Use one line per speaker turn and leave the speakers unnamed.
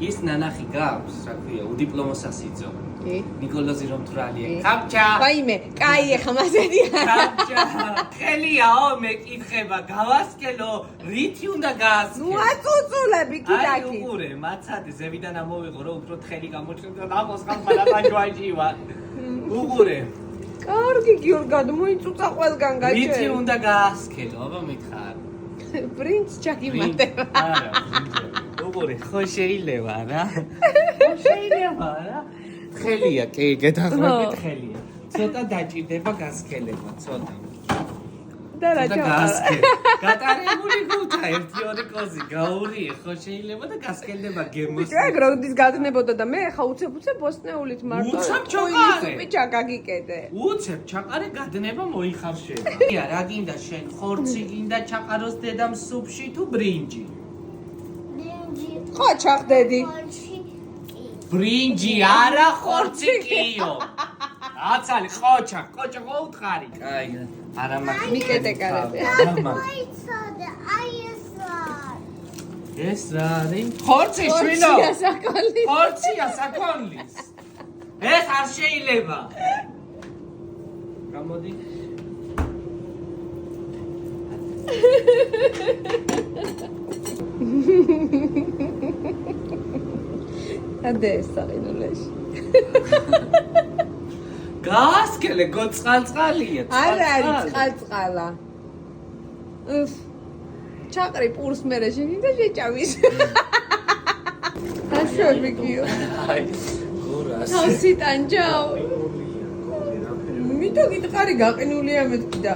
ის ნანახი გავს, რა ქვია, უდიპლომო სასიძო.
კი.
ნიკოლოზი რომ თრალია. ხამჭა.
ვაიმე, კაი ეხა მასედია.
ხამჭა. ხელიაო, მეკითხება, გავასკელო, რითი უნდა გაასკელო?
ნუ აწუწულები კიდაკი.
აი უყურე, მაცადე, ზევიდან ამოვიღო, რომ უფრო თხელი გამოჩნდა, ნახოს ხალხმა დაგვაჯივა. უყურე.
კარგი გიორგად, მოიწუწა ყველგან გაჩერე.
რითი უნდა გაასკელო, აბა მითხარ.
პრინც ჩაგიმატება.
არა, უყურე, ხო შეიძლება რა. ხო შეიძლება რა. თხელია, კი, გეთახმებით თხელია. ცოტა დაჭირდება გასკელება, ცოტა.
და რა
ჩავარა. გატარებული გულთა 1-2 კოზი გაურიე, ხო შეიძლება და გასკელდება გემოს.
ეგ როდის გადნებოდა და მე ხა უცებ ბოსტნეულით მარტო.
უცებ ჩაყარე.
სუპი ჩაგაგიკედე.
უცებ ჩაყარე გადნება მოიხარშება. ია, რა გინდა შენ? ხორცი გინდა ჩაყაროს დედამ სუპში თუ ბრინჯი?
ხო ჩახდედი.
ბრინჯი არა ხორცი კიო. აცალი ყოჩა ხო უთხარი. კაი, არა მაგ
მიკეტე კარები.
ეს რა არის? ხორცი შვილო.
ხორცია საკონლის.
ხორცია საკონლის. ეს არ შეიძლება. გამოდი.
ადეს საინულეში.
გასკელე გოწყალწყალია.
არა არის წყალწყალა. უფ. ჩაყრი პურს მერე შეგინდა შეჭავის. აშვები გიო.
აი, გურას.
თავსი ტანჯაო. მითო გიტყარი გაყინულია მეთქი და